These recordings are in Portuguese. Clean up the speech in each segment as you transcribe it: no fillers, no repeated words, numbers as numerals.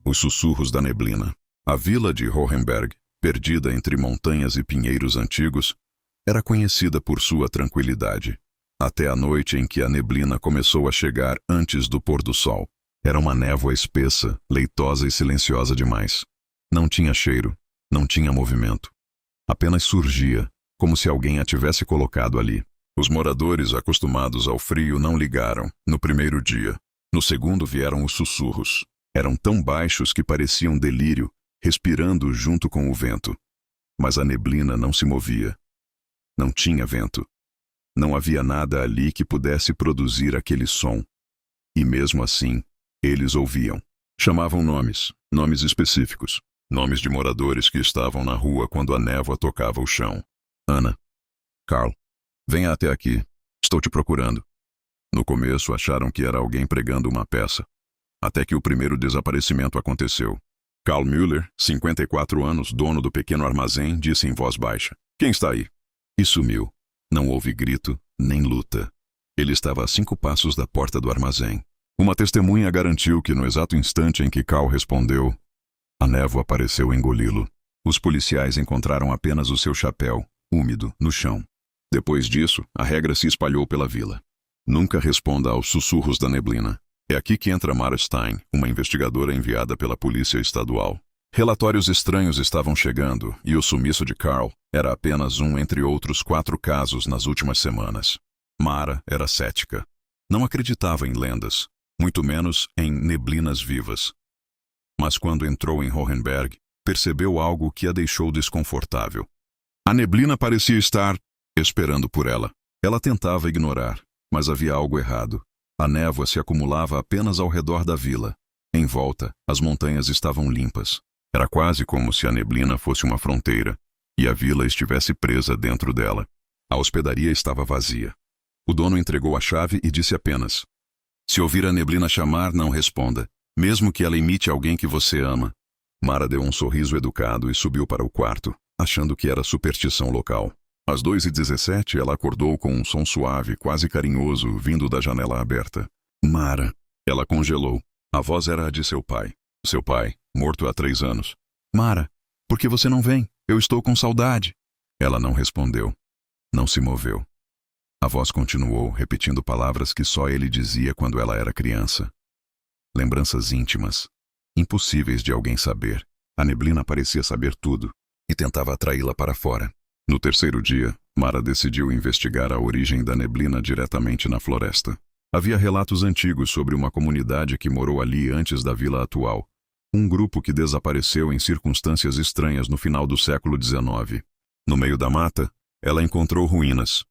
Os sussurros da neblina. A vila de Hohenberg, perdida entre montanhas e pinheiros antigos, era conhecida por sua tranquilidade. Até a noite em que a neblina começou a chegar antes do pôr do sol. Era uma névoa espessa, leitosa e silenciosa demais. Não tinha cheiro, não tinha movimento. Apenas surgia, como se alguém a tivesse colocado ali. Os moradores, acostumados ao frio, não ligaram, no primeiro dia. No segundo vieram os sussurros. Eram tão baixos que pareciam delírio, respirando junto com o vento. Mas a neblina não se movia. Não tinha vento. Não havia nada ali que pudesse produzir aquele som. E mesmo assim, eles ouviam. Chamavam nomes específicos. Nomes de moradores que estavam na rua quando a névoa tocava o chão. Ana. Carl. Venha até aqui. Estou te procurando. No começo acharam que era alguém pregando uma peça. Até que o primeiro desaparecimento aconteceu. Karl Müller, 54 anos, dono do pequeno armazém, disse em voz baixa: "Quem está aí?" E sumiu. Não houve grito, nem luta. Ele estava a 5 passos da porta do armazém. Uma testemunha garantiu que no exato instante em que Karl respondeu, a névoa pareceu engoli-lo. Os policiais encontraram apenas o seu chapéu, úmido, no chão. Depois disso, a regra se espalhou pela vila. Nunca responda aos sussurros da neblina. É aqui que entra Mara Stein, uma investigadora enviada pela Polícia Estadual. Relatórios estranhos estavam chegando, e o sumiço de Karl era apenas um entre outros 4 casos nas últimas semanas. Mara era cética. Não acreditava em lendas, muito menos em neblinas vivas. Mas quando entrou em Hohenberg, percebeu algo que a deixou desconfortável. A neblina parecia estar esperando por ela. Ela tentava ignorar, mas havia algo errado. A névoa se acumulava apenas ao redor da vila. Em volta, as montanhas estavam limpas. Era quase como se a neblina fosse uma fronteira, e a vila estivesse presa dentro dela. A hospedaria estava vazia. O dono entregou a chave e disse apenas: "Se ouvir a neblina chamar, não responda, mesmo que ela imite alguém que você ama." Mara deu um sorriso educado e subiu para o quarto, achando que era superstição local. Às 2h17, ela acordou com um som suave, quase carinhoso, vindo da janela aberta. "Mara." Ela congelou. A voz era a de seu pai. Seu pai, morto há 3 anos. "Mara, por que você não vem? Eu estou com saudade." Ela não respondeu. Não se moveu. A voz continuou, repetindo palavras que só ele dizia quando ela era criança. Lembranças íntimas, impossíveis de alguém saber. A neblina parecia saber tudo, e tentava atraí-la para fora. No terceiro dia, Mara decidiu investigar a origem da neblina diretamente na floresta. Havia relatos antigos sobre uma comunidade que morou ali antes da vila atual. Um grupo que desapareceu em circunstâncias estranhas no final do século XIX. No meio da mata, ela encontrou ruínas.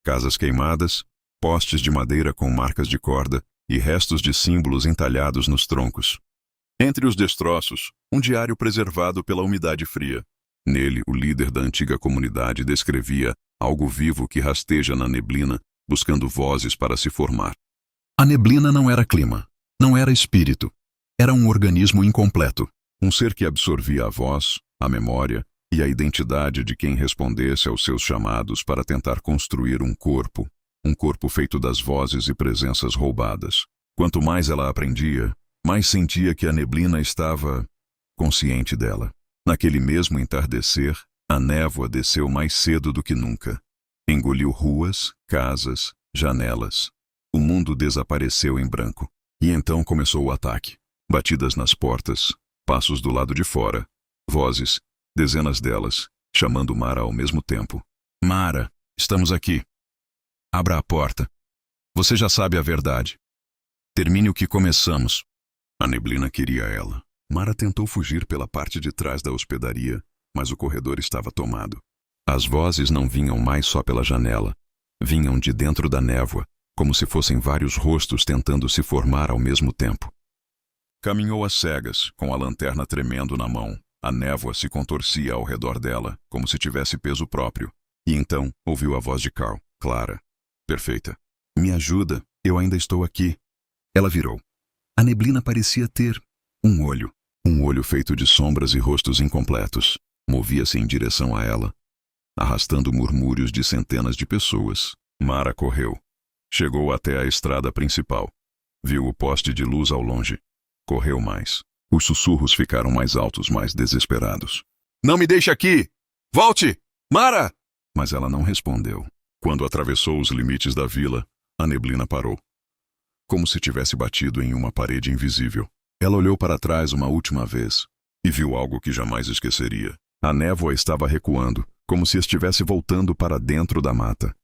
Casas queimadas, postes de madeira com marcas de corda e restos de símbolos entalhados nos troncos. Entre os destroços, um diário preservado pela umidade fria. Nele, o líder da antiga comunidade descrevia algo vivo que rasteja na neblina, buscando vozes para se formar. A neblina não era clima, não era espírito. Era um organismo incompleto, um ser que absorvia a voz, a memória e a identidade de quem respondesse aos seus chamados para tentar construir um corpo feito das vozes e presenças roubadas. Quanto mais ela aprendia, mais sentia que a neblina estava consciente dela. Naquele mesmo entardecer, a névoa desceu mais cedo do que nunca. Engoliu ruas, casas, janelas. O mundo desapareceu em branco. E então começou o ataque. Batidas nas portas, passos do lado de fora, vozes, dezenas delas, chamando Mara ao mesmo tempo. "Mara, estamos aqui. Abra a porta. Você já sabe a verdade. Termine o que começamos." A neblina queria ela. Mara tentou fugir pela parte de trás da hospedaria, mas o corredor estava tomado. As vozes não vinham mais só pela janela. Vinham de dentro da névoa, como se fossem vários rostos tentando se formar ao mesmo tempo. Caminhou às cegas, com a lanterna tremendo na mão. A névoa se contorcia ao redor dela, como se tivesse peso próprio. E então ouviu a voz de Karl, clara, perfeita. "Me ajuda, eu ainda estou aqui." Ela virou. A neblina parecia ter um olho feito de sombras e rostos incompletos. Movia-se em direção a ela, arrastando murmúrios de centenas de pessoas. Mara correu. Chegou até a estrada principal. Viu o poste de luz ao longe. Correu mais. Os sussurros ficaram mais altos, mais desesperados. Não me deixe aqui! Volte! Mara! Mas ela não respondeu. Quando atravessou os limites da vila, a neblina parou. Como se tivesse batido em uma parede invisível. Ela olhou para trás uma última vez e viu algo que jamais esqueceria. A névoa estava recuando, como se estivesse voltando para dentro da mata.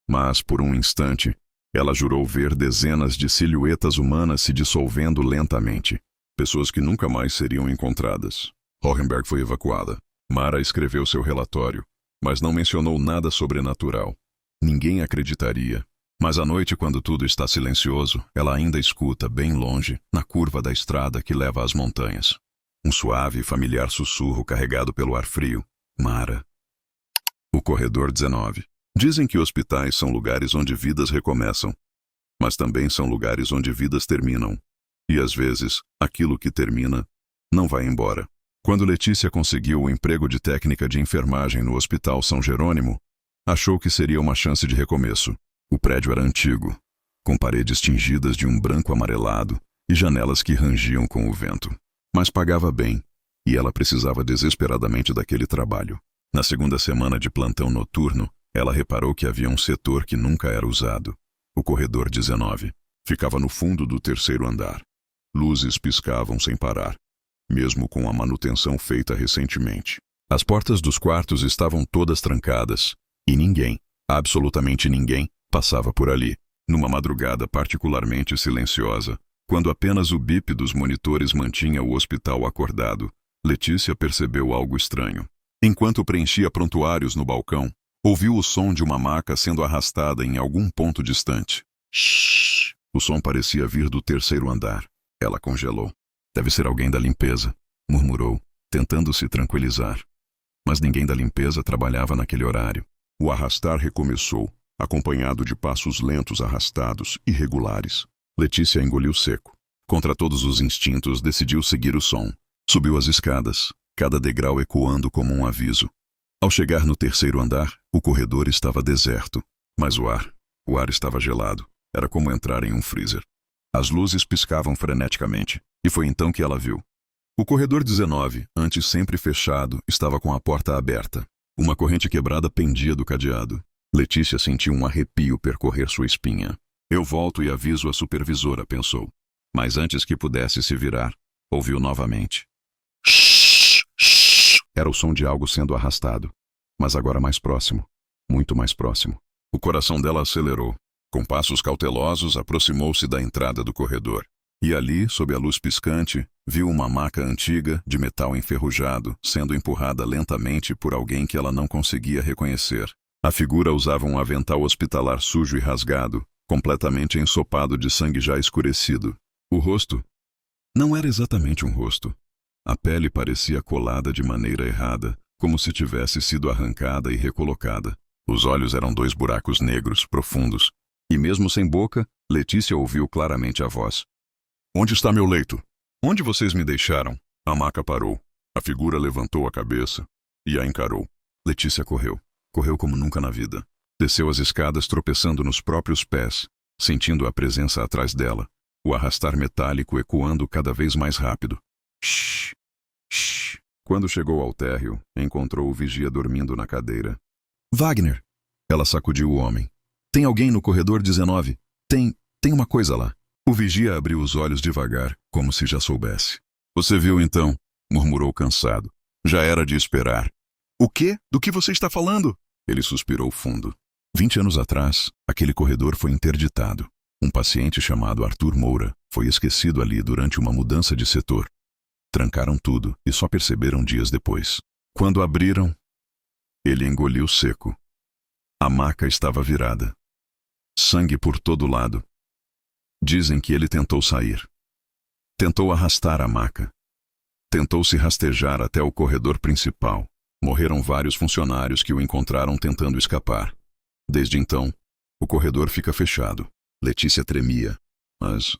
Mas, por um instante, ela jurou ver dezenas de silhuetas humanas se dissolvendo lentamente. Pessoas que nunca mais seriam encontradas. Hohenberg foi evacuada. Mara escreveu seu relatório, mas não mencionou nada sobrenatural. Ninguém acreditaria. Mas à noite, quando tudo está silencioso, ela ainda escuta, bem longe, na curva da estrada que leva às montanhas. Um suave e familiar sussurro carregado pelo ar frio. Mara. O corredor 19. Dizem que hospitais são lugares onde vidas recomeçam, mas também são lugares onde vidas terminam. E às vezes, aquilo que termina não vai embora. Quando Letícia conseguiu o emprego de técnica de enfermagem no Hospital São Jerônimo, achou que seria uma chance de recomeço. O prédio era antigo, com paredes tingidas de um branco amarelado e janelas que rangiam com o vento. Mas pagava bem, e ela precisava desesperadamente daquele trabalho. Na segunda semana de plantão noturno, ela reparou que havia um setor que nunca era usado. O corredor 19. Ficava no fundo do terceiro andar. Luzes piscavam sem parar, mesmo com a manutenção feita recentemente. As portas dos quartos estavam todas trancadas, e ninguém, absolutamente ninguém, passava por ali. Numa madrugada particularmente silenciosa, quando apenas o bip dos monitores mantinha o hospital acordado, Letícia percebeu algo estranho. Enquanto preenchia prontuários no balcão, ouviu o som de uma maca sendo arrastada em algum ponto distante. Shhh! O som parecia vir do terceiro andar. Ela congelou. Deve ser alguém da limpeza, murmurou, tentando se tranquilizar. Mas ninguém da limpeza trabalhava naquele horário. O arrastar recomeçou, acompanhado de passos lentos arrastados, irregulares. Letícia engoliu seco. Contra todos os instintos, decidiu seguir o som. Subiu as escadas, cada degrau ecoando como um aviso. Ao chegar no terceiro andar, o corredor estava deserto. Mas o ar estava gelado. Era como entrar em um freezer. As luzes piscavam freneticamente, e foi então que ela viu. O corredor 19, antes sempre fechado, estava com a porta aberta. Uma corrente quebrada pendia do cadeado. Letícia sentiu um arrepio percorrer sua espinha. Eu volto e aviso a supervisora, pensou. Mas antes que pudesse se virar, ouviu novamente. Shhh, shhh. Era o som de algo sendo arrastado, mas agora mais próximo, muito mais próximo. O coração dela acelerou. Com passos cautelosos, aproximou-se da entrada do corredor. E ali, sob a luz piscante, viu uma maca antiga, de metal enferrujado, sendo empurrada lentamente por alguém que ela não conseguia reconhecer. A figura usava um avental hospitalar sujo e rasgado, completamente ensopado de sangue já escurecido. O rosto não era exatamente um rosto. A pele parecia colada de maneira errada, como se tivesse sido arrancada e recolocada. Os olhos eram 2 buracos negros, profundos. E mesmo sem boca, Letícia ouviu claramente a voz. Onde está meu leito? Onde vocês me deixaram? A maca parou. A figura levantou a cabeça e a encarou. Letícia correu. Correu como nunca na vida. Desceu as escadas tropeçando nos próprios pés, sentindo a presença atrás dela, o arrastar metálico ecoando cada vez mais rápido. Shhh! Shhh! Quando chegou ao térreo, encontrou o vigia dormindo na cadeira. Wagner! Ela sacudiu o homem. Tem alguém no corredor 19? Tem uma coisa lá. O vigia abriu os olhos devagar, como se já soubesse. Você viu então? Murmurou cansado. Já era de esperar. O quê? Do que você está falando? Ele suspirou fundo. 20 anos atrás, aquele corredor foi interditado. Um paciente chamado Arthur Moura foi esquecido ali durante uma mudança de setor. Trancaram tudo e só perceberam dias depois. Quando abriram, ele engoliu seco. A maca estava virada. Sangue por todo lado. Dizem que ele tentou sair. Tentou arrastar a maca. Tentou se rastejar até o corredor principal. Morreram vários funcionários que o encontraram tentando escapar. Desde então, o corredor fica fechado. Letícia tremia. Mas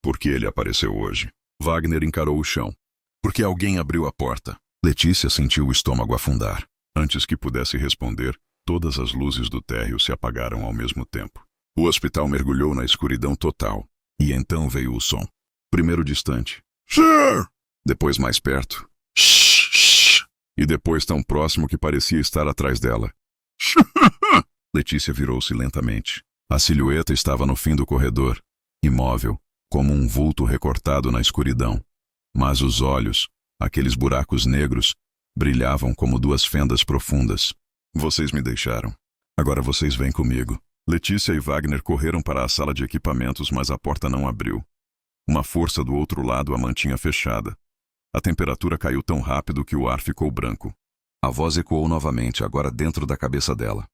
por que ele apareceu hoje? Wagner encarou o chão. Porque alguém abriu a porta. Letícia sentiu o estômago afundar. Antes que pudesse responder, todas as luzes do térreo se apagaram ao mesmo tempo. O hospital mergulhou na escuridão total. E então veio o som. Primeiro distante. Sir! Depois mais perto. Shh, shh. E depois tão próximo que parecia estar atrás dela. Letícia virou-se lentamente. A silhueta estava no fim do corredor, imóvel, como um vulto recortado na escuridão. Mas os olhos, aqueles buracos negros, brilhavam como duas fendas profundas. Vocês me deixaram. Agora vocês vêm comigo. Letícia e Wagner correram para a sala de equipamentos, mas a porta não abriu. Uma força do outro lado a mantinha fechada. A temperatura caiu tão rápido que o ar ficou branco. A voz ecoou novamente, agora dentro da cabeça dela.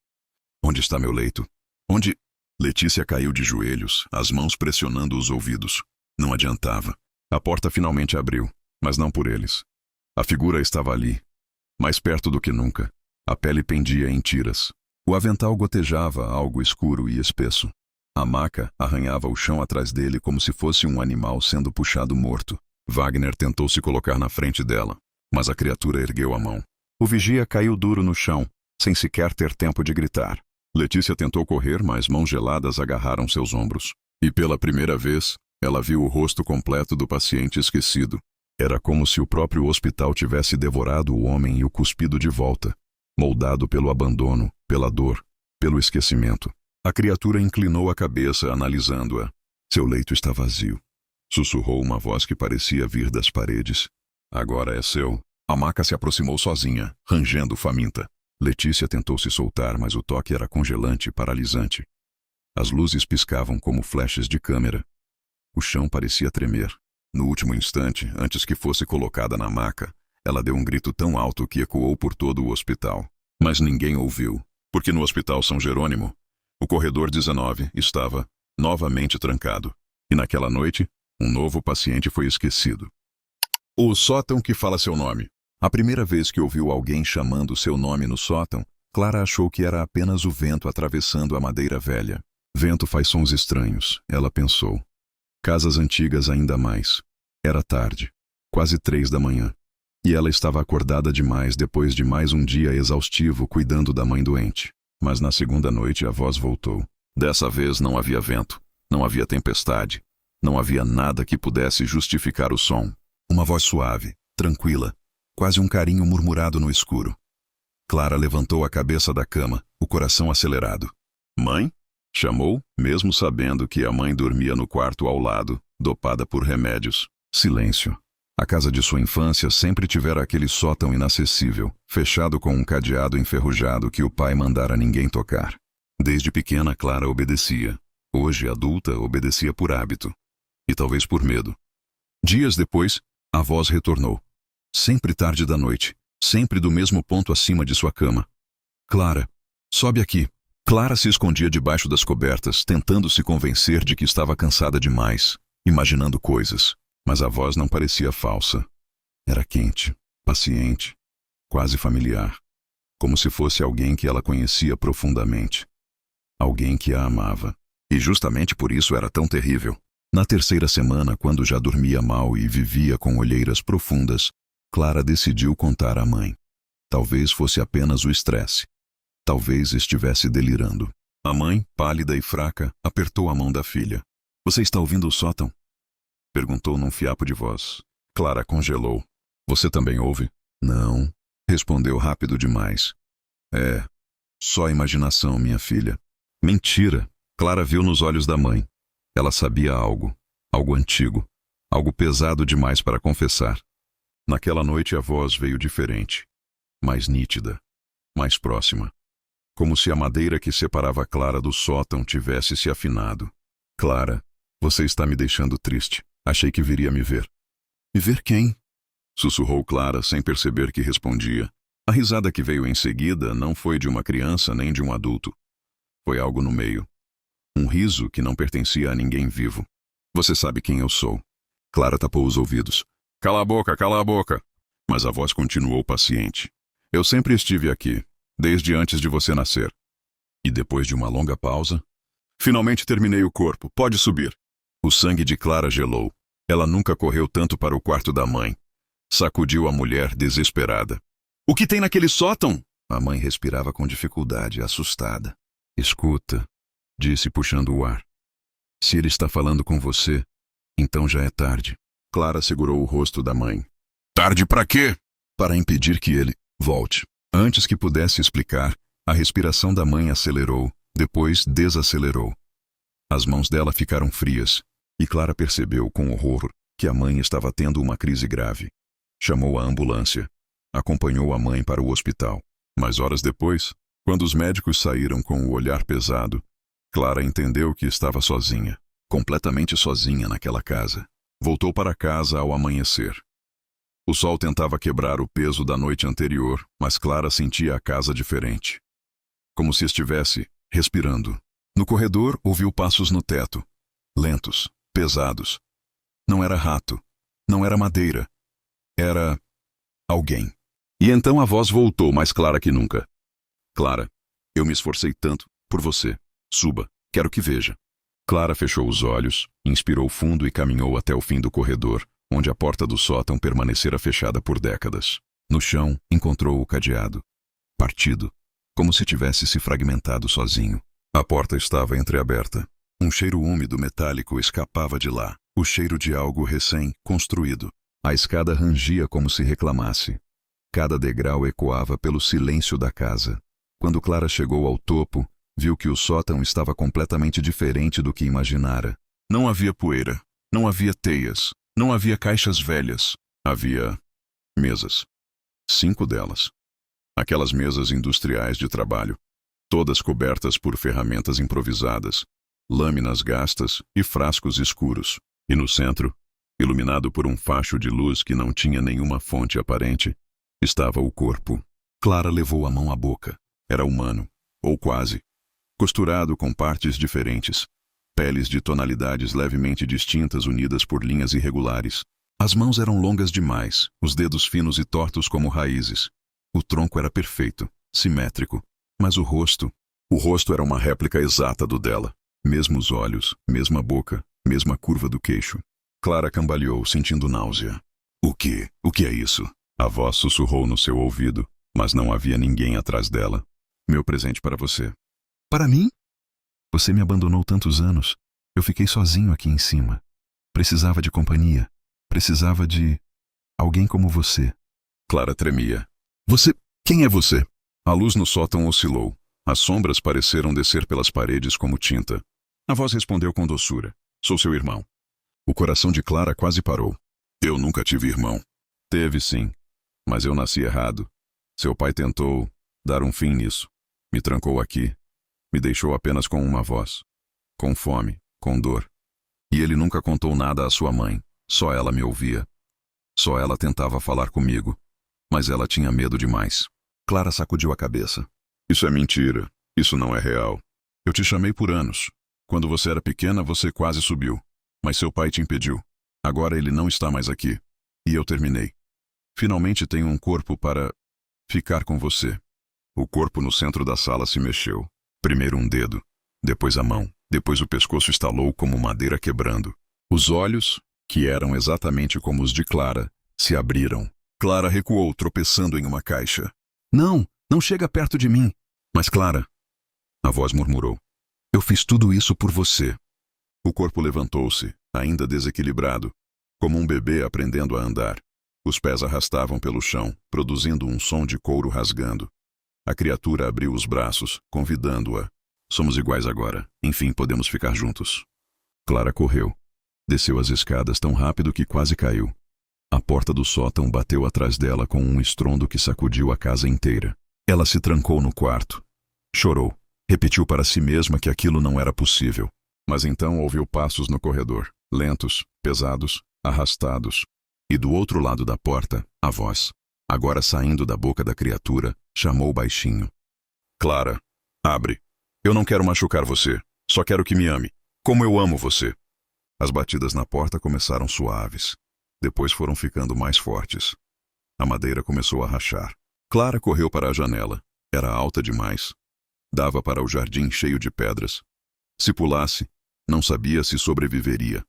Onde está meu leito? Onde... Letícia caiu de joelhos, as mãos pressionando os ouvidos. Não adiantava. A porta finalmente abriu, mas não por eles. A figura estava ali, mais perto do que nunca. A pele pendia em tiras. O avental gotejava algo escuro e espesso. A maca arranhava o chão atrás dele como se fosse um animal sendo puxado morto. Wagner tentou se colocar na frente dela, mas a criatura ergueu a mão. O vigia caiu duro no chão, sem sequer ter tempo de gritar. Letícia tentou correr, mas mãos geladas agarraram seus ombros. E pela primeira vez, ela viu o rosto completo do paciente esquecido. Era como se o próprio hospital tivesse devorado o homem e o cuspido de volta, moldado pelo abandono, pela dor, pelo esquecimento. A criatura inclinou a cabeça, analisando-a. Seu leito está vazio. Sussurrou uma voz que parecia vir das paredes. Agora é seu. A maca se aproximou sozinha, rangendo faminta. Letícia tentou se soltar, mas o toque era congelante e paralisante. As luzes piscavam como flashes de câmera. O chão parecia tremer. No último instante, antes que fosse colocada na maca, ela deu um grito tão alto que ecoou por todo o hospital. Mas ninguém ouviu, porque no Hospital São Jerônimo, o corredor 19 estava novamente trancado. E naquela noite, um novo paciente foi esquecido. O sótão que fala seu nome. A primeira vez que ouviu alguém chamando seu nome no sótão, Clara achou que era apenas o vento atravessando a madeira velha. Vento faz sons estranhos, ela pensou. Casas antigas ainda mais. Era tarde, quase 3 da manhã. E ela estava acordada demais depois de mais um dia exaustivo cuidando da mãe doente. Mas na segunda noite a voz voltou. Dessa vez não havia vento, não havia tempestade, não havia nada que pudesse justificar o som. Uma voz suave, tranquila, quase um carinho murmurado no escuro. Clara levantou a cabeça da cama, o coração acelerado. Mãe? Chamou, mesmo sabendo que a mãe dormia no quarto ao lado, dopada por remédios. Silêncio. A casa de sua infância sempre tivera aquele sótão inacessível, fechado com um cadeado enferrujado que o pai mandara ninguém tocar. Desde pequena, Clara obedecia. Hoje, adulta, obedecia por hábito. E talvez por medo. Dias depois, a voz retornou. Sempre tarde da noite, sempre do mesmo ponto acima de sua cama. Clara, sobe aqui. Clara se escondia debaixo das cobertas, tentando se convencer de que estava cansada demais, imaginando coisas. Mas a voz não parecia falsa. Era quente, paciente, quase familiar. Como se fosse alguém que ela conhecia profundamente. Alguém que a amava. E justamente por isso era tão terrível. Na terceira semana, quando já dormia mal e vivia com olheiras profundas, Clara decidiu contar à mãe. Talvez fosse apenas o estresse. Talvez estivesse delirando. A mãe, pálida e fraca, apertou a mão da filha. Você está ouvindo o sótão? Perguntou num fiapo de voz. Clara congelou. Você também ouve? Não. Respondeu rápido demais. É. Só imaginação, minha filha. Mentira. Clara viu nos olhos da mãe. Ela sabia algo. Algo antigo. Algo pesado demais para confessar. Naquela noite a voz veio diferente. Mais nítida. Mais próxima. Como se a madeira que separava Clara do sótão tivesse se afinado. Clara, você está me deixando triste. Achei que viria me ver. Me ver quem? Sussurrou Clara sem perceber que respondia. A risada que veio em seguida não foi de uma criança nem de um adulto. Foi algo no meio. Um riso que não pertencia a ninguém vivo. Você sabe quem eu sou. Clara tapou os ouvidos. Cala a boca, cala a boca. Mas a voz continuou paciente. Eu sempre estive aqui, desde antes de você nascer. E depois de uma longa pausa, finalmente terminei o corpo, pode subir. O sangue de Clara gelou. Ela nunca correu tanto para o quarto da mãe. Sacudiu a mulher desesperada. O que tem naquele sótão? A mãe respirava com dificuldade, assustada. Escuta, disse puxando o ar. Se ele está falando com você, então já é tarde. Clara segurou o rosto da mãe. Tarde pra quê? Para impedir que ele volte. Antes que pudesse explicar, a respiração da mãe acelerou, depois desacelerou. As mãos dela ficaram frias, e Clara percebeu com horror que a mãe estava tendo uma crise grave. Chamou a ambulância. Acompanhou a mãe para o hospital. Mas horas depois, quando os médicos saíram com o olhar pesado, Clara entendeu que estava sozinha, completamente sozinha naquela casa. Voltou para casa ao amanhecer. O sol tentava quebrar o peso da noite anterior, mas Clara sentia a casa diferente. Como se estivesse respirando. No corredor, ouviu passos no teto. Lentos, pesados. Não era rato. Não era madeira. Era alguém. E então a voz voltou mais clara que nunca. Clara, eu me esforcei tanto por você. Suba, quero que veja. Clara fechou os olhos, inspirou fundo e caminhou até o fim do corredor, onde a porta do sótão permanecera fechada por décadas. No chão, encontrou o cadeado. Partido, como se tivesse se fragmentado sozinho. A porta estava entreaberta. Um cheiro úmido metálico escapava de lá, o cheiro de algo recém-construído. A escada rangia como se reclamasse. Cada degrau ecoava pelo silêncio da casa. Quando Clara chegou ao topo, viu que o sótão estava completamente diferente do que imaginara. Não havia poeira, não havia teias, não havia caixas velhas. Havia mesas. 5 delas. Aquelas mesas industriais de trabalho, todas cobertas por ferramentas improvisadas, lâminas gastas e frascos escuros. E no centro, iluminado por um facho de luz que não tinha nenhuma fonte aparente, estava o corpo. Clara levou a mão à boca. Era humano, ou quase. Costurado com partes diferentes. Peles de tonalidades levemente distintas unidas por linhas irregulares. As mãos eram longas demais, os dedos finos e tortos como raízes. O tronco era perfeito, simétrico. Mas o rosto era uma réplica exata do dela. Mesmos olhos, mesma boca, mesma curva do queixo. Clara cambaleou, sentindo náusea. O que é isso? A voz sussurrou no seu ouvido, mas não havia ninguém atrás dela. Meu presente para você. Para mim? Você me abandonou tantos anos. Eu fiquei sozinho aqui em cima. Precisava de companhia. Precisava de alguém como você. Clara tremia. Você? Quem é você? A luz no sótão oscilou. As sombras pareceram descer pelas paredes como tinta. A voz respondeu com doçura. Sou seu irmão. O coração de Clara quase parou. Eu nunca tive irmão. Teve sim, mas eu nasci errado. Seu pai tentou dar um fim nisso. Me trancou aqui. Me deixou apenas com uma voz. Com fome, com dor. E ele nunca contou nada à sua mãe. Só ela me ouvia. Só ela tentava falar comigo. Mas ela tinha medo demais. Clara sacudiu a cabeça. Isso é mentira. Isso não é real. Eu te chamei por anos. Quando você era pequena, você quase subiu. Mas seu pai te impediu. Agora ele não está mais aqui. E eu terminei. Finalmente tenho um corpo para ficar com você. O corpo no centro da sala se mexeu. Primeiro um dedo, depois a mão, depois o pescoço estalou como madeira quebrando. Os olhos, que eram exatamente como os de Clara, se abriram. Clara recuou, tropeçando em uma caixa. Não, não chega perto de mim. Mas Clara, a voz murmurou. Eu fiz tudo isso por você. O corpo levantou-se, ainda desequilibrado, como um bebê aprendendo a andar. Os pés arrastavam pelo chão, produzindo um som de couro rasgando. A criatura abriu os braços, convidando-a. Somos iguais agora. Enfim, podemos ficar juntos. Clara correu. Desceu as escadas tão rápido que quase caiu. A porta do sótão bateu atrás dela com um estrondo que sacudiu a casa inteira. Ela se trancou no quarto. Chorou. Repetiu para si mesma que aquilo não era possível. Mas então ouviu passos no corredor. Lentos, pesados, arrastados. E do outro lado da porta, a voz, agora saindo da boca da criatura, chamou baixinho. Clara, abre. Eu não quero machucar você. Só quero que me ame. Como eu amo você. As batidas na porta começaram suaves. Depois foram ficando mais fortes. A madeira começou a rachar. Clara correu para a janela. Era alta demais. Dava para o jardim cheio de pedras. Se pulasse, não sabia se sobreviveria.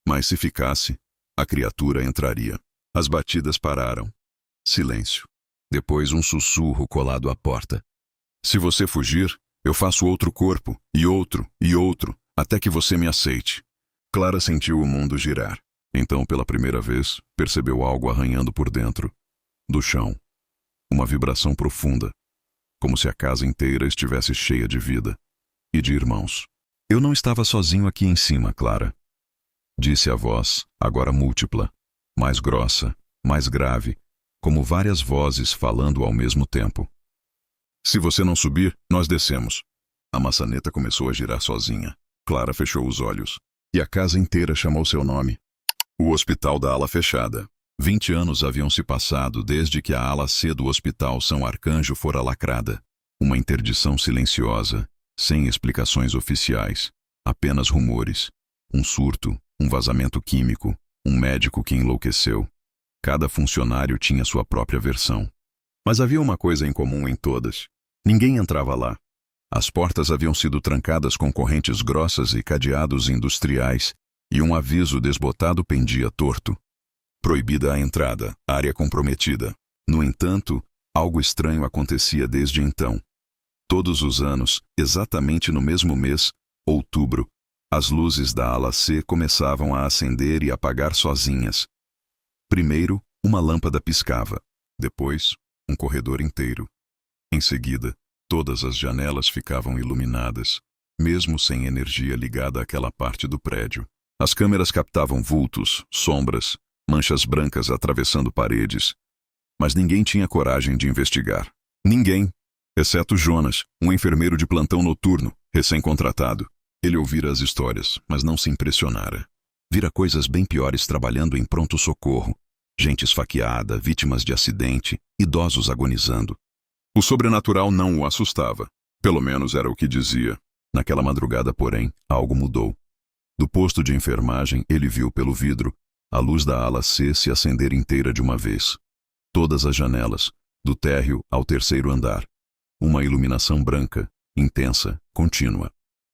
Mas se ficasse, a criatura entraria. As batidas pararam. Silêncio. Depois um sussurro colado à porta. Se você fugir, eu faço outro corpo, e outro, até que você me aceite. Clara sentiu o mundo girar. Então, pela primeira vez, percebeu algo arranhando por dentro do chão. Uma vibração profunda, como se a casa inteira estivesse cheia de vida e de irmãos. Eu não estava sozinho aqui em cima, Clara, disse a voz, agora múltipla, mais grossa, mais grave, como várias vozes falando ao mesmo tempo. Se você não subir, nós descemos. A maçaneta começou a girar sozinha. Clara fechou os olhos. E a casa inteira chamou seu nome. O hospital da ala fechada. 20 anos haviam se passado desde que a ala C do Hospital São Arcanjo fora lacrada. Uma interdição silenciosa, sem explicações oficiais. Apenas rumores. Um surto, um vazamento químico, um médico que enlouqueceu. Cada funcionário tinha sua própria versão. Mas havia uma coisa em comum em todas. Ninguém entrava lá. As portas haviam sido trancadas com correntes grossas e cadeados industriais, e um aviso desbotado pendia torto. Proibida a entrada, área comprometida. No entanto, algo estranho acontecia desde então. Todos os anos, exatamente no mesmo mês, outubro, as luzes da ala C começavam a acender e apagar sozinhas. Primeiro, uma lâmpada piscava. Depois, um corredor inteiro. Em seguida, todas as janelas ficavam iluminadas, mesmo sem energia ligada àquela parte do prédio. As câmeras captavam vultos, sombras, manchas brancas atravessando paredes. Mas ninguém tinha coragem de investigar. Ninguém, exceto Jonas, um enfermeiro de plantão noturno, recém-contratado. Ele ouvira as histórias, mas não se impressionara. Vira coisas bem piores trabalhando em pronto-socorro. Gente esfaqueada, vítimas de acidente, idosos agonizando. O sobrenatural não o assustava. Pelo menos era o que dizia. Naquela madrugada, porém, algo mudou. Do posto de enfermagem, ele viu pelo vidro a luz da ala C se acender inteira de uma vez. Todas as janelas, do térreo ao terceiro andar. Uma iluminação branca, intensa, contínua.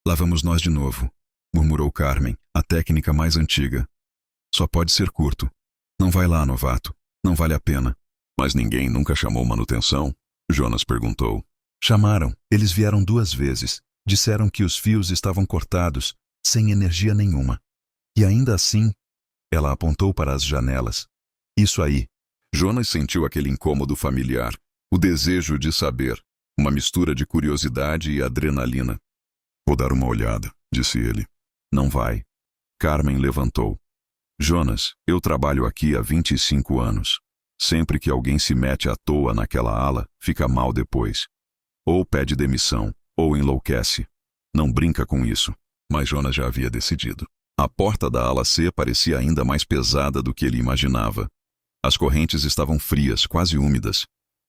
Lá vamos nós de novo, murmurou Carmen, a técnica mais antiga. Só pode ser curto. Não vai lá, novato. Não vale a pena. Mas ninguém nunca chamou manutenção? Jonas perguntou. Chamaram. Eles vieram 2 vezes. Disseram que os fios estavam cortados, sem energia nenhuma. E ainda assim, ela apontou para as janelas. Isso aí. Jonas sentiu aquele incômodo familiar, o desejo de saber, uma mistura de curiosidade e adrenalina. Vou dar uma olhada, disse ele. Não vai. Carmen levantou. Jonas, eu trabalho aqui há 25 anos. Sempre que alguém se mete à toa naquela ala, fica mal depois. Ou pede demissão, ou enlouquece. Não brinca com isso. Mas Jonas já havia decidido. A porta da ala C parecia ainda mais pesada do que ele imaginava. As correntes estavam frias, quase úmidas.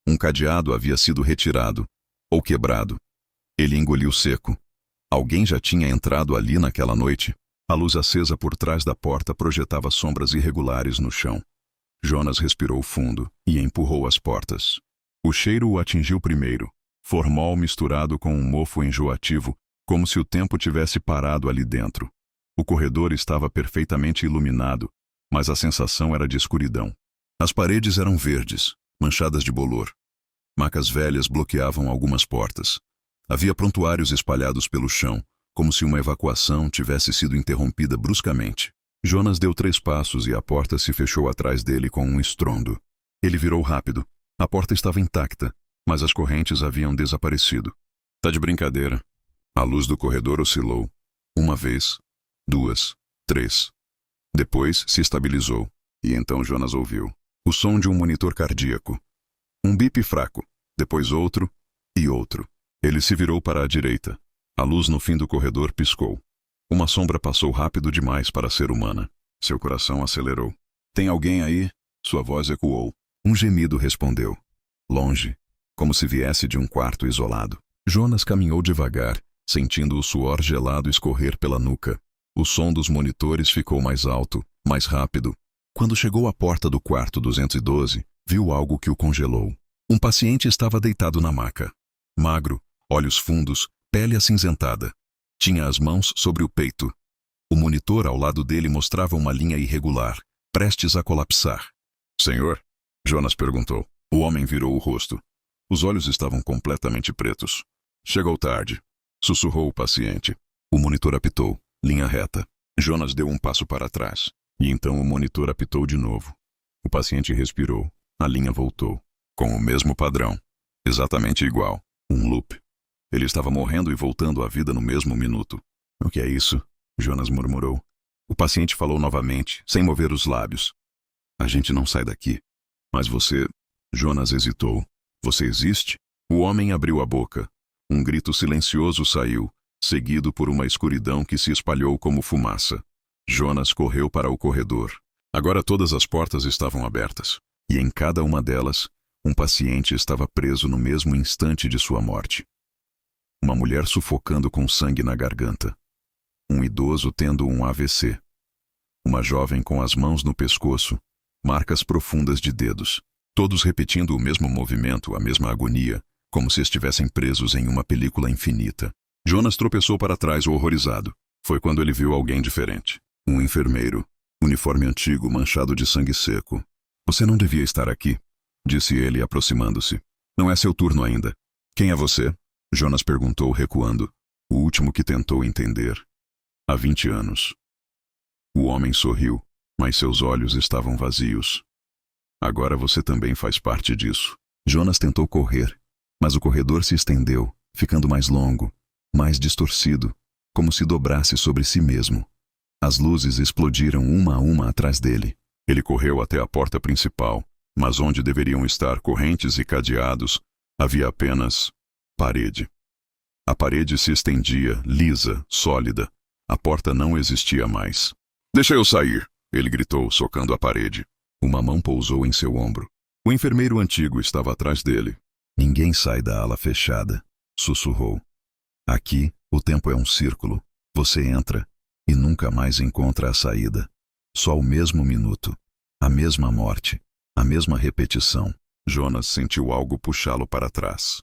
Um cadeado havia sido retirado, ou quebrado. Ele engoliu seco. Alguém já tinha entrado ali naquela noite. A luz acesa por trás da porta projetava sombras irregulares no chão. Jonas respirou fundo e empurrou as portas. O cheiro o atingiu primeiro, formol misturado com um mofo enjoativo, como se o tempo tivesse parado ali dentro. O corredor estava perfeitamente iluminado, mas a sensação era de escuridão. As paredes eram verdes, manchadas de bolor. Macas velhas bloqueavam algumas portas. Havia prontuários espalhados pelo chão, como se uma evacuação tivesse sido interrompida bruscamente. Jonas deu 3 passos e a porta se fechou atrás dele com um estrondo. Ele virou rápido. A porta estava intacta, mas as correntes haviam desaparecido. Tá de brincadeira. A luz do corredor oscilou. 1 vez, 2, 3. Depois se estabilizou, e então Jonas ouviu o som de um monitor cardíaco. Um bip fraco, depois outro e outro. Ele se virou para a direita. A luz no fim do corredor piscou. Uma sombra passou rápido demais para ser humana. Seu coração acelerou. Tem alguém aí? Sua voz ecoou. Um gemido respondeu. Longe, como se viesse de um quarto isolado. Jonas caminhou devagar, sentindo o suor gelado escorrer pela nuca. O som dos monitores ficou mais alto, mais rápido. Quando chegou à porta do quarto 212, viu algo que o congelou. Um paciente estava deitado na maca. Magro, olhos fundos, pele acinzentada. Tinha as mãos sobre o peito. O monitor ao lado dele mostrava uma linha irregular, prestes a colapsar. Senhor? Jonas perguntou. O homem virou o rosto. Os olhos estavam completamente pretos. Chegou tarde, sussurrou o paciente. O monitor apitou, linha reta. Jonas deu um passo para trás. E então o monitor apitou de novo. O paciente respirou. A linha voltou. Com o mesmo padrão. Exatamente igual. Um loop. Ele estava morrendo e voltando à vida no mesmo minuto. O que é isso? Jonas murmurou. O paciente falou novamente, sem mover os lábios. A gente não sai daqui. Mas você... Jonas hesitou. Você existe? O homem abriu a boca. Um grito silencioso saiu, seguido por uma escuridão que se espalhou como fumaça. Jonas correu para o corredor. Agora todas as portas estavam abertas. E em cada uma delas, um paciente estava preso no mesmo instante de sua morte. Uma mulher sufocando com sangue na garganta. Um idoso tendo um AVC. Uma jovem com as mãos no pescoço, marcas profundas de dedos. Todos repetindo o mesmo movimento, a mesma agonia, como se estivessem presos em uma película infinita. Jonas tropeçou para trás horrorizado. Foi quando ele viu alguém diferente. Um enfermeiro. Uniforme antigo, manchado de sangue seco. Você não devia estar aqui, disse ele, aproximando-se. Não é seu turno ainda. Quem é você? Jonas perguntou, recuando. O último que tentou entender. Há 20 anos. O homem sorriu, mas seus olhos estavam vazios. Agora você também faz parte disso. Jonas tentou correr, mas o corredor se estendeu, ficando mais longo, mais distorcido, como se dobrasse sobre si mesmo. As luzes explodiram uma a uma atrás dele. Ele correu até a porta principal, mas onde deveriam estar correntes e cadeados, havia apenas parede. A parede se estendia, lisa, sólida. A porta não existia mais. Deixa eu sair, ele gritou, socando a parede. Uma mão pousou em seu ombro. O enfermeiro antigo estava atrás dele. Ninguém sai da ala fechada, sussurrou. Aqui, o tempo é um círculo. Você entra e nunca mais encontra a saída. Só o mesmo minuto, a mesma morte, a mesma repetição. Jonas sentiu algo puxá-lo para trás.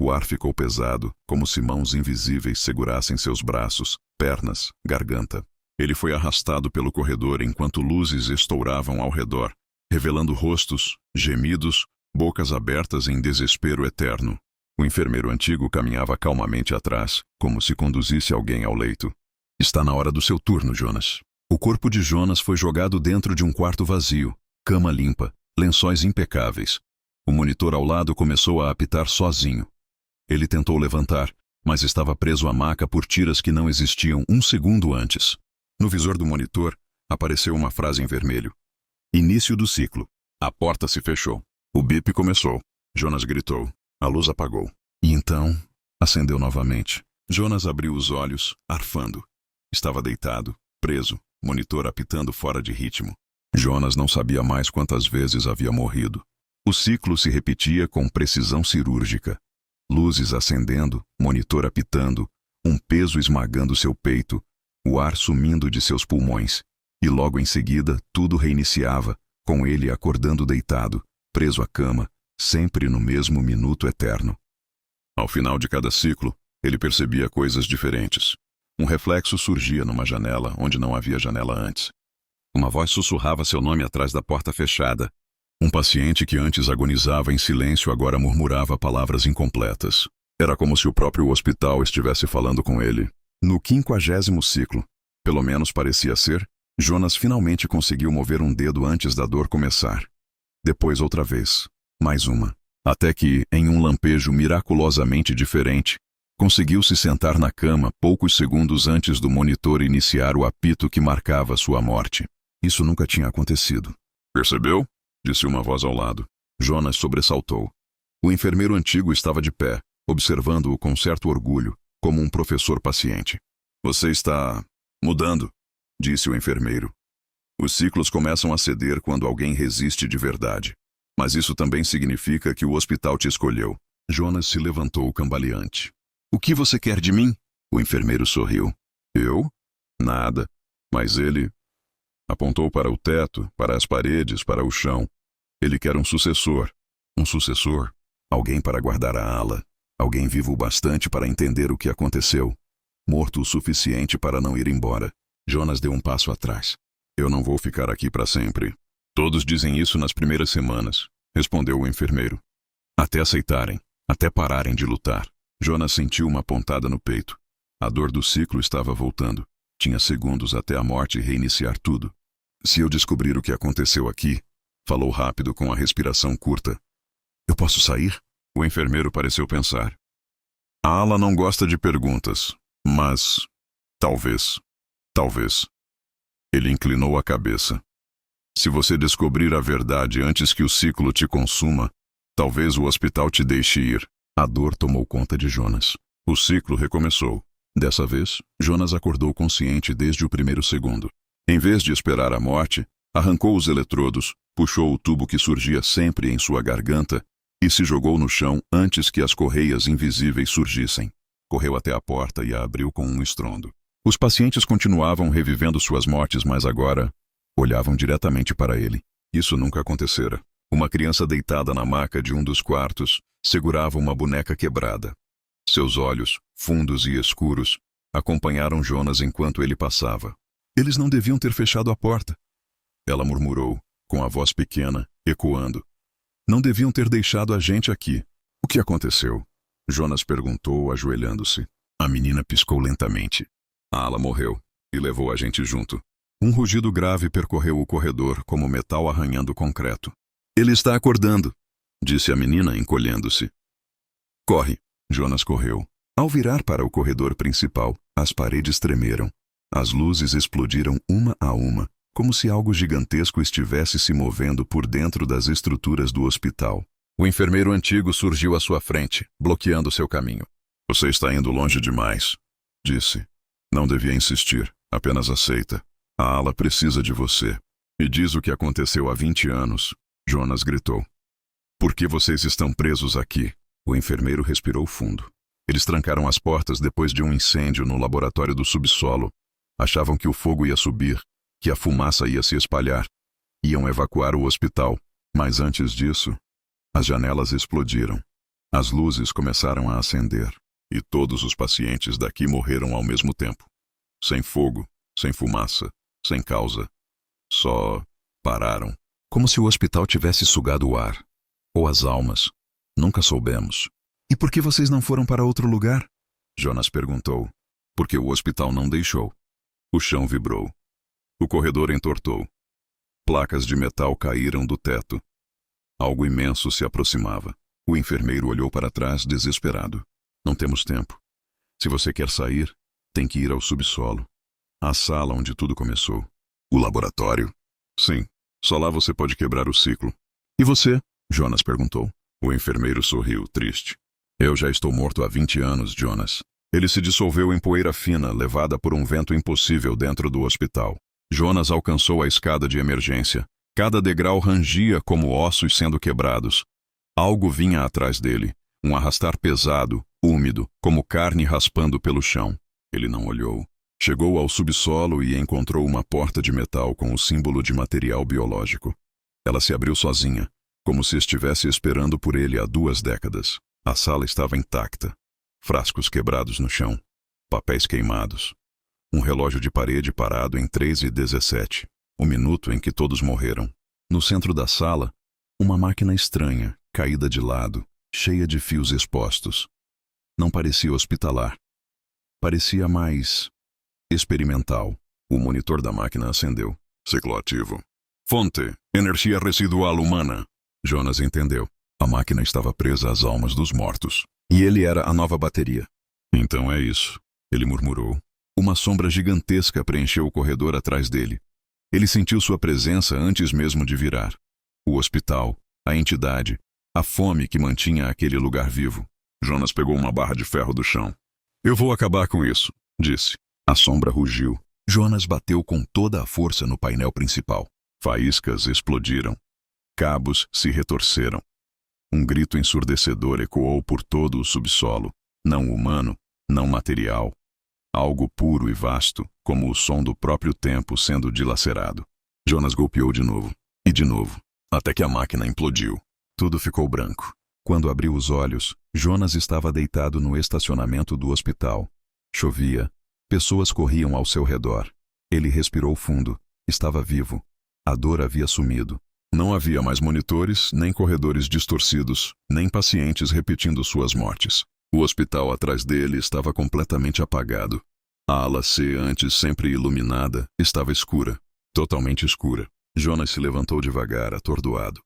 O ar ficou pesado, como se mãos invisíveis segurassem seus braços, pernas, garganta. Ele foi arrastado pelo corredor enquanto luzes estouravam ao redor, revelando rostos, gemidos, bocas abertas em desespero eterno. O enfermeiro antigo caminhava calmamente atrás, como se conduzisse alguém ao leito. Está na hora do seu turno, Jonas. O corpo de Jonas foi jogado dentro de um quarto vazio, cama limpa, lençóis impecáveis. O monitor ao lado começou a apitar sozinho. Ele tentou levantar, mas estava preso à maca por tiras que não existiam um segundo antes. No visor do monitor, apareceu uma frase em vermelho. Início do ciclo. A porta se fechou. O bip começou. Jonas gritou. A luz apagou. E então, acendeu novamente. Jonas abriu os olhos, arfando. Estava deitado, preso, monitor apitando fora de ritmo. Jonas não sabia mais quantas vezes havia morrido. O ciclo se repetia com precisão cirúrgica. Luzes acendendo, monitor apitando, um peso esmagando seu peito, o ar sumindo de seus pulmões. E logo em seguida, tudo reiniciava, com ele acordando deitado, preso à cama, sempre no mesmo minuto eterno. Ao final de cada ciclo, ele percebia coisas diferentes. Um reflexo surgia numa janela onde não havia janela antes. Uma voz sussurrava seu nome atrás da porta fechada. Um paciente que antes agonizava em silêncio agora murmurava palavras incompletas. Era como se o próprio hospital estivesse falando com ele. No 50º ciclo, pelo menos parecia ser, Jonas finalmente conseguiu mover um dedo antes da dor começar. Depois outra vez, mais uma. Até que, em um lampejo miraculosamente diferente, conseguiu se sentar na cama poucos segundos antes do monitor iniciar o apito que marcava sua morte. Isso nunca tinha acontecido. Percebeu? Disse uma voz ao lado. Jonas sobressaltou. O enfermeiro antigo estava de pé, observando-o com certo orgulho, como um professor paciente. Você está mudando, disse o enfermeiro. Os ciclos começam a ceder quando alguém resiste de verdade. Mas isso também significa que o hospital te escolheu. Jonas se levantou cambaleante. O que você quer de mim? O enfermeiro sorriu. Eu? Nada. Mas ele... Apontou para o teto, para as paredes, para o chão. Ele quer um sucessor. Um sucessor? Alguém para guardar a ala. Alguém vivo o bastante para entender o que aconteceu. Morto o suficiente para não ir embora. Jonas deu um passo atrás. Eu não vou ficar aqui para sempre. Todos dizem isso nas primeiras semanas, respondeu o enfermeiro. Até aceitarem, até pararem de lutar. Jonas sentiu uma pontada no peito. A dor do ciclo estava voltando. Tinha segundos até a morte reiniciar tudo. Se eu descobrir o que aconteceu aqui, falou rápido com a respiração curta. Eu posso sair? O enfermeiro pareceu pensar. A ala não gosta de perguntas, mas... talvez. Ele inclinou a cabeça. Se você descobrir a verdade antes que o ciclo te consuma, talvez o hospital te deixe ir. A dor tomou conta de Jonas. O ciclo recomeçou. Dessa vez, Jonas acordou consciente desde o primeiro segundo. Em vez de esperar a morte, arrancou os eletrodos, puxou o tubo que surgia sempre em sua garganta e se jogou no chão antes que as correias invisíveis surgissem. Correu até a porta e a abriu com um estrondo. Os pacientes continuavam revivendo suas mortes, mas agora olhavam diretamente para ele. Isso nunca acontecera. Uma criança deitada na maca de um dos quartos segurava uma boneca quebrada. Seus olhos, fundos e escuros, acompanharam Jonas enquanto ele passava. Eles não deviam ter fechado a porta. Ela murmurou, com a voz pequena, ecoando. Não deviam ter deixado a gente aqui. O que aconteceu? Jonas perguntou, ajoelhando-se. A menina piscou lentamente. A ala morreu e levou a gente junto. Um rugido grave percorreu o corredor como metal arranhando o concreto. Ele está acordando, disse a menina, encolhendo-se. Corre. Jonas correu. Ao virar para o corredor principal, as paredes tremeram. As luzes explodiram uma a uma, como se algo gigantesco estivesse se movendo por dentro das estruturas do hospital. O enfermeiro antigo surgiu à sua frente, bloqueando seu caminho. Você está indo longe demais, disse. Não devia insistir, apenas aceita. A ala precisa de você. Me diz o que aconteceu há 20 anos, Jonas gritou. Por que vocês estão presos aqui? O enfermeiro respirou fundo. Eles trancaram as portas depois de um incêndio no laboratório do subsolo. Achavam que o fogo ia subir, que a fumaça ia se espalhar. Iam evacuar o hospital, mas antes disso, as janelas explodiram. As luzes começaram a acender, e todos os pacientes daqui morreram ao mesmo tempo. Sem fogo, sem fumaça, sem causa. Só pararam. Como se o hospital tivesse sugado o ar. Ou as almas. Nunca soubemos. E por que vocês não foram para outro lugar? Jonas perguntou. Porque o hospital não deixou. O chão vibrou. O corredor entortou. Placas de metal caíram do teto. Algo imenso se aproximava. O enfermeiro olhou para trás desesperado. Não temos tempo. Se você quer sair, tem que ir ao subsolo. A sala onde tudo começou. O laboratório? Sim. Só lá você pode quebrar o ciclo. E você? Jonas perguntou. O enfermeiro sorriu, triste. Eu já estou morto há 20 anos, Jonas. Ele se dissolveu em poeira fina, levada por um vento impossível dentro do hospital. Jonas alcançou a escada de emergência. Cada degrau rangia como ossos sendo quebrados. Algo vinha atrás dele, um arrastar pesado, úmido, como carne raspando pelo chão. Ele não olhou. Chegou ao subsolo e encontrou uma porta de metal com o símbolo de material biológico. Ela se abriu sozinha, como se estivesse esperando por ele há 2 décadas. A sala estava intacta. Frascos quebrados no chão. Papéis queimados. Um relógio de parede parado em 3:17. O minuto em que todos morreram. No centro da sala, uma máquina estranha, caída de lado, cheia de fios expostos. Não parecia hospitalar. Parecia mais experimental. O monitor da máquina acendeu. Ciclo ativo. Fonte: energia residual humana. Jonas entendeu. A máquina estava presa às almas dos mortos. E ele era a nova bateria. Então é isso, ele murmurou. Uma sombra gigantesca preencheu o corredor atrás dele. Ele sentiu sua presença antes mesmo de virar. O hospital, a entidade, a fome que mantinha aquele lugar vivo. Jonas pegou uma barra de ferro do chão. Eu vou acabar com isso, disse. A sombra rugiu. Jonas bateu com toda a força no painel principal. Faíscas explodiram. Cabos se retorceram. Um grito ensurdecedor ecoou por todo o subsolo. Não humano, não material. Algo puro e vasto, como o som do próprio tempo sendo dilacerado. Jonas golpeou de novo, e de novo, até que a máquina implodiu. Tudo ficou branco. Quando abriu os olhos, Jonas estava deitado no estacionamento do hospital. Chovia. Pessoas corriam ao seu redor. Ele respirou fundo. Estava vivo. A dor havia sumido. Não havia mais monitores, nem corredores distorcidos, nem pacientes repetindo suas mortes. O hospital atrás dele estava completamente apagado. A ala C, antes sempre iluminada, estava escura. totalmente escura. Jonas se levantou devagar, atordoado.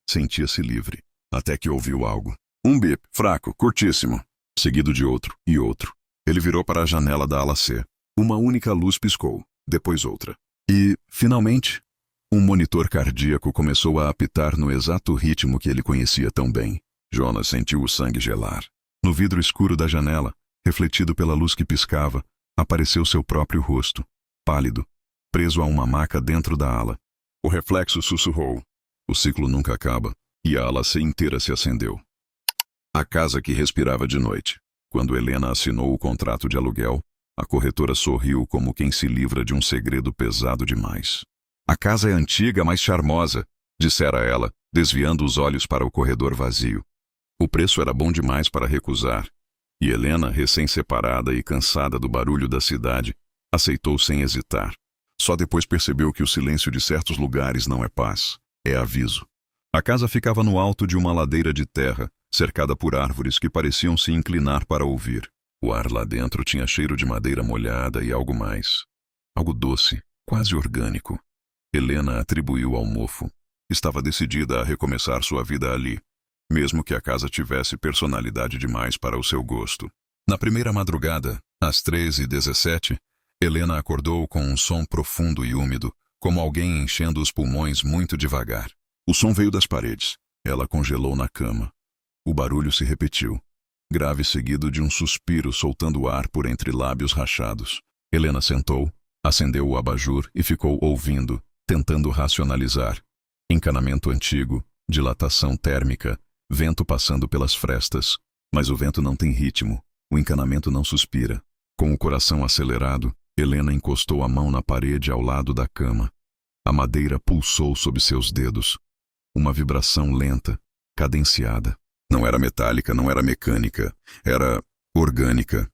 Sentia-se livre, até que ouviu algo. Um bip, fraco, curtíssimo, seguido de outro e outro. Ele virou para a janela da ala C. Uma única luz piscou, depois outra. E, finalmente, um monitor cardíaco começou a apitar no exato ritmo que ele conhecia tão bem. Jonas sentiu o sangue gelar. No vidro escuro da janela, refletido pela luz que piscava, apareceu seu próprio rosto, pálido, preso a uma maca dentro da ala. O reflexo sussurrou. O ciclo nunca acaba, e a ala C inteira se acendeu. A casa que respirava de noite. Quando Helena assinou o contrato de aluguel, a corretora sorriu como quem se livra de um segredo pesado demais. A casa é antiga, mas charmosa, dissera ela, desviando os olhos para o corredor vazio. O preço era bom demais para recusar, e Helena, recém-separada e cansada do barulho da cidade, aceitou sem hesitar. Só depois percebeu que o silêncio de certos lugares não é paz, é aviso. A casa ficava no alto de uma ladeira de terra, cercada por árvores que pareciam se inclinar para ouvir. O ar lá dentro tinha cheiro de madeira molhada e algo mais. Algo doce, quase orgânico. Helena atribuiu ao mofo. Estava decidida a recomeçar sua vida ali, mesmo que a casa tivesse personalidade demais para o seu gosto. Na primeira madrugada, às 3h17, Helena acordou com um som profundo e úmido, como alguém enchendo os pulmões muito devagar. O som veio das paredes. Ela congelou na cama. O barulho se repetiu, grave seguido de um suspiro soltando ar por entre lábios rachados. Helena sentou, acendeu o abajur e ficou ouvindo, tentando racionalizar. Encanamento antigo, dilatação térmica, vento passando pelas frestas. Mas o vento não tem ritmo, o encanamento não suspira. Com o coração acelerado, Helena encostou a mão na parede ao lado da cama. A madeira pulsou sob seus dedos. Uma vibração lenta, cadenciada. Não era metálica, não era mecânica, era orgânica.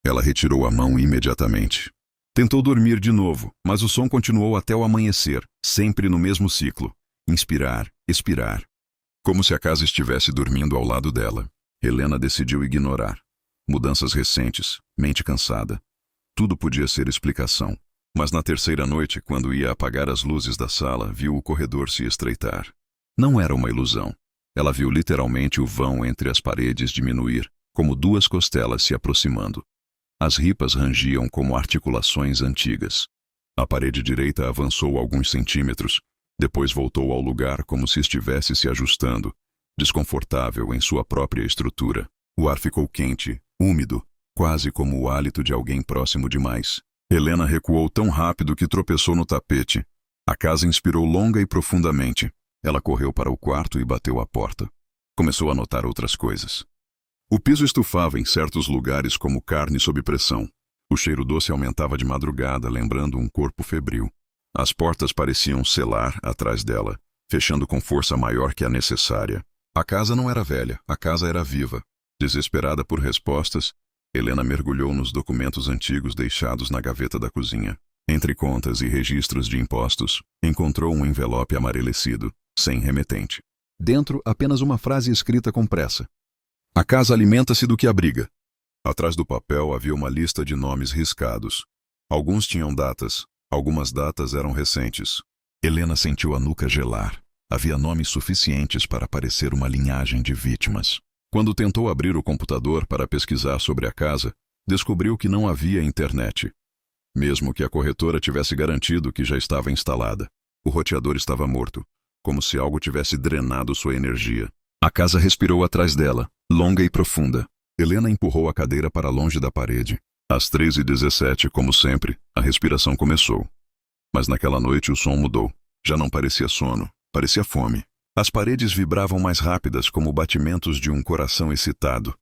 Ela retirou a mão imediatamente. Tentou dormir de novo, mas o som continuou até o amanhecer, sempre no mesmo ciclo. Inspirar, expirar. Como se a casa estivesse dormindo ao lado dela. Helena decidiu ignorar. Mudanças recentes, mente cansada. Tudo podia ser explicação. Mas na terceira noite, quando ia apagar as luzes da sala, viu o corredor se estreitar. Não era uma ilusão. Ela viu literalmente o vão entre as paredes diminuir, como duas costelas se aproximando. As ripas rangiam como articulações antigas. A parede direita avançou alguns centímetros, depois voltou ao lugar como se estivesse se ajustando, desconfortável em sua própria estrutura. O ar ficou quente, úmido, quase como o hálito de alguém próximo demais. Helena recuou tão rápido que tropeçou no tapete. A casa inspirou longa e profundamente. Ela correu para o quarto e bateu à porta. Começou a notar outras coisas. O piso estufava em certos lugares como carne sob pressão. O cheiro doce aumentava de madrugada, lembrando um corpo febril. As portas pareciam selar atrás dela, fechando com força maior que a necessária. A casa não era velha, a casa era viva. Desesperada por respostas, Helena mergulhou nos documentos antigos deixados na gaveta da cozinha. Entre contas e registros de impostos, encontrou um envelope amarelecido, sem remetente. Dentro, apenas uma frase escrita com pressa. A casa alimenta-se do que abriga. Atrás do papel havia uma lista de nomes riscados. Alguns tinham datas, algumas datas eram recentes. Helena sentiu a nuca gelar. Havia nomes suficientes para parecer uma linhagem de vítimas. Quando tentou abrir o computador para pesquisar sobre a casa, descobriu que não havia internet. Mesmo que a corretora tivesse garantido que já estava instalada. O roteador estava morto, como se algo tivesse drenado sua energia. A casa respirou atrás dela, longa e profunda. Helena empurrou a cadeira para longe da parede. Às 3h17, como sempre, a respiração começou. Mas naquela noite o som mudou. Já não parecia sono, parecia fome. As paredes vibravam mais rápidas como batimentos de um coração excitado.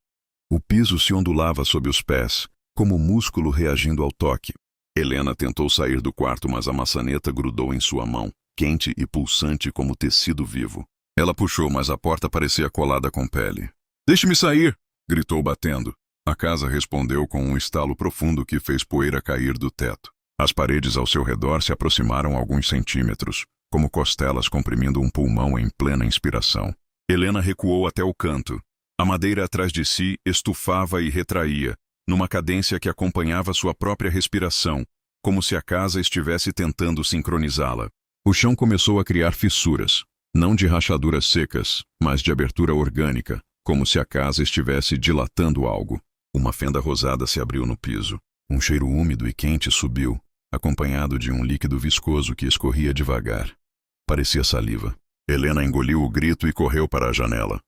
O piso se ondulava sob os pés, como músculo reagindo ao toque. Helena tentou sair do quarto, mas a maçaneta grudou em sua mão, quente e pulsante como tecido vivo. Ela puxou, mas a porta parecia colada com pele. "Deixe-me sair!" gritou batendo. A casa respondeu com um estalo profundo que fez poeira cair do teto. As paredes ao seu redor se aproximaram alguns centímetros, como costelas comprimindo um pulmão em plena inspiração. Helena recuou até o canto. A madeira atrás de si estufava e retraía, numa cadência que acompanhava sua própria respiração, como se a casa estivesse tentando sincronizá-la. O chão começou a criar fissuras, não de rachaduras secas, mas de abertura orgânica, como se a casa estivesse dilatando algo. Uma fenda rosada se abriu no piso. Um cheiro úmido e quente subiu, acompanhado de um líquido viscoso que escorria devagar. Parecia saliva. Helena engoliu o grito e correu para a janela.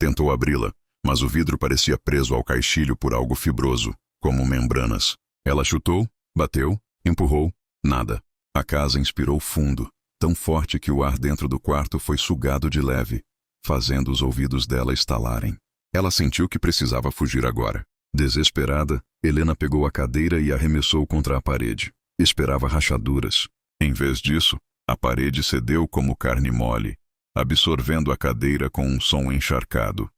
Tentou abri-la, mas o vidro parecia preso ao caixilho por algo fibroso, como membranas. Ela chutou, bateu, empurrou, nada. A casa inspirou fundo, tão forte que o ar dentro do quarto foi sugado de leve, fazendo os ouvidos dela estalarem. Ela sentiu que precisava fugir agora. Desesperada, Helena pegou a cadeira e arremessou contra a parede. Esperava rachaduras. Em vez disso, a parede cedeu como carne mole, absorvendo a cadeira com um som encharcado.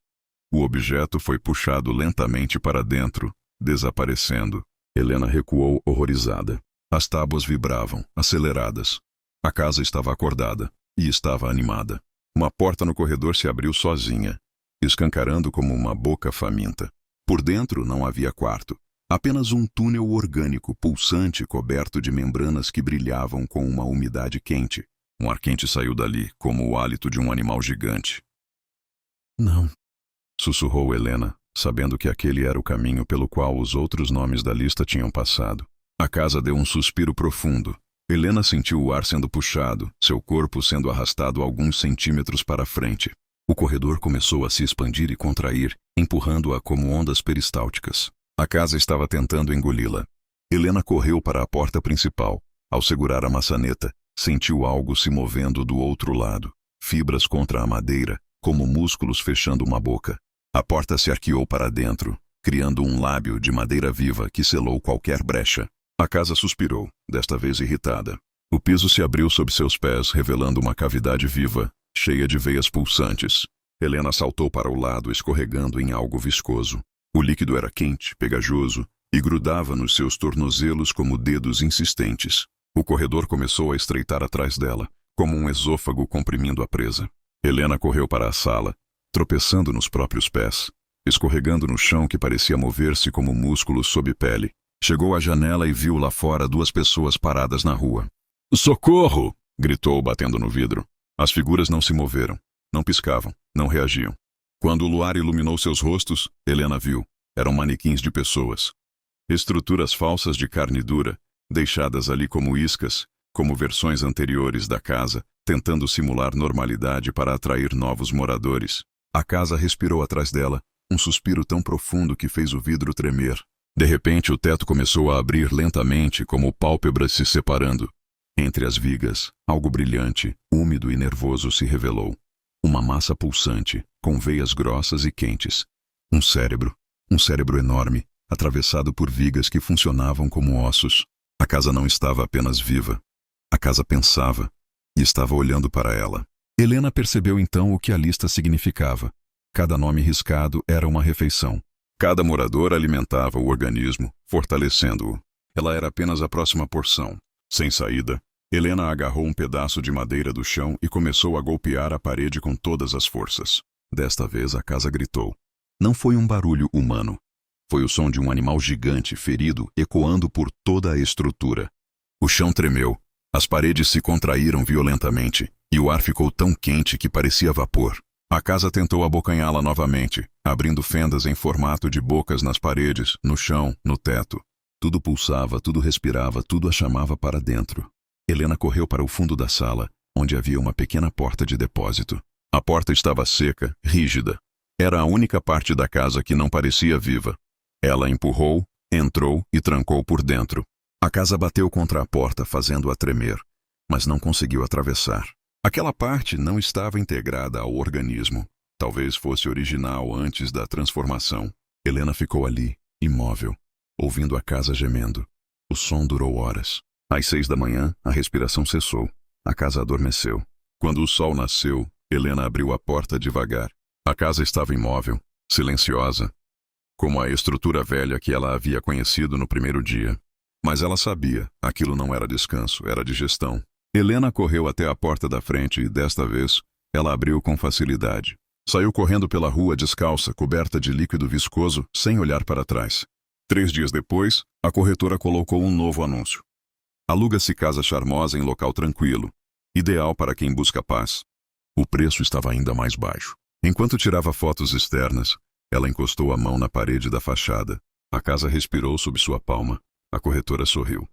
O objeto foi puxado lentamente para dentro, desaparecendo. Helena recuou horrorizada. As tábuas vibravam, aceleradas. A casa estava acordada e estava animada. Uma porta no corredor se abriu sozinha, escancarando como uma boca faminta. Por dentro não havia quarto, apenas um túnel orgânico pulsante coberto de membranas que brilhavam com uma umidade quente. Um ar quente saiu dali, como o hálito de um animal gigante. Não, sussurrou Helena, sabendo que aquele era o caminho pelo qual os outros nomes da lista tinham passado. A casa deu um suspiro profundo. Helena sentiu o ar sendo puxado, seu corpo sendo arrastado alguns centímetros para frente. O corredor começou a se expandir e contrair, empurrando-a como ondas peristálticas. A casa estava tentando engoli-la. Helena correu para a porta principal. Ao segurar a maçaneta, sentiu algo se movendo do outro lado. Fibras contra a madeira, como músculos fechando uma boca. A porta se arqueou para dentro, criando um lábio de madeira viva que selou qualquer brecha. A casa suspirou, desta vez irritada. O piso se abriu sob seus pés, revelando uma cavidade viva, cheia de veias pulsantes. Helena saltou para o lado, escorregando em algo viscoso. O líquido era quente, pegajoso, e grudava nos seus tornozelos como dedos insistentes. O corredor começou a estreitar atrás dela, como um esôfago comprimindo a presa. Helena correu para a sala, tropeçando nos próprios pés, escorregando no chão que parecia mover-se como músculos sob pele. Chegou à janela e viu lá fora duas pessoas paradas na rua. "Socorro!" gritou, batendo no vidro. As figuras não se moveram, não piscavam, não reagiam. Quando o luar iluminou seus rostos, Helena viu. Eram manequins de pessoas. Estruturas falsas de carne dura, deixadas ali como iscas, como versões anteriores da casa, tentando simular normalidade para atrair novos moradores. A casa respirou atrás dela, um suspiro tão profundo que fez o vidro tremer. De repente, o teto começou a abrir lentamente, como pálpebras se separando. Entre as vigas, algo brilhante, úmido e nervoso se revelou. Uma massa pulsante, com veias grossas e quentes. Um cérebro enorme, atravessado por vigas que funcionavam como ossos. A casa não estava apenas viva. A casa pensava, e estava olhando para ela. Helena percebeu então o que a lista significava. Cada nome riscado era uma refeição. Cada morador alimentava o organismo, fortalecendo-o. Ela era apenas a próxima porção. Sem saída, Helena agarrou um pedaço de madeira do chão e começou a golpear a parede com todas as forças. Desta vez a casa gritou. Não foi um barulho humano. Foi o som de um animal gigante ferido ecoando por toda a estrutura. O chão tremeu, as paredes se contraíram violentamente, e o ar ficou tão quente que parecia vapor. A casa tentou abocanhá-la novamente, abrindo fendas em formato de bocas nas paredes, no chão, no teto. Tudo pulsava, tudo respirava, tudo a chamava para dentro. Helena correu para o fundo da sala, onde havia uma pequena porta de depósito. A porta estava seca, rígida. Era a única parte da casa que não parecia viva. Ela empurrou, entrou e trancou por dentro. A casa bateu contra a porta, fazendo-a tremer, mas não conseguiu atravessar. Aquela parte não estava integrada ao organismo. Talvez fosse original antes da transformação. Helena ficou ali, imóvel, ouvindo a casa gemendo. O som durou horas. Às 6 da manhã, a respiração cessou. A casa adormeceu. Quando o sol nasceu, Helena abriu a porta devagar. A casa estava imóvel, silenciosa, como a estrutura velha que ela havia conhecido no primeiro dia. Mas ela sabia, aquilo não era descanso, era digestão. Helena correu até a porta da frente e, desta vez, ela abriu com facilidade. Saiu correndo pela rua descalça, coberta de líquido viscoso, sem olhar para trás. 3 dias depois, a corretora colocou um novo anúncio. Aluga-se casa charmosa em local tranquilo, ideal para quem busca paz. O preço estava ainda mais baixo. Enquanto tirava fotos externas, ela encostou a mão na parede da fachada. A casa respirou sob sua palma. A corretora sorriu.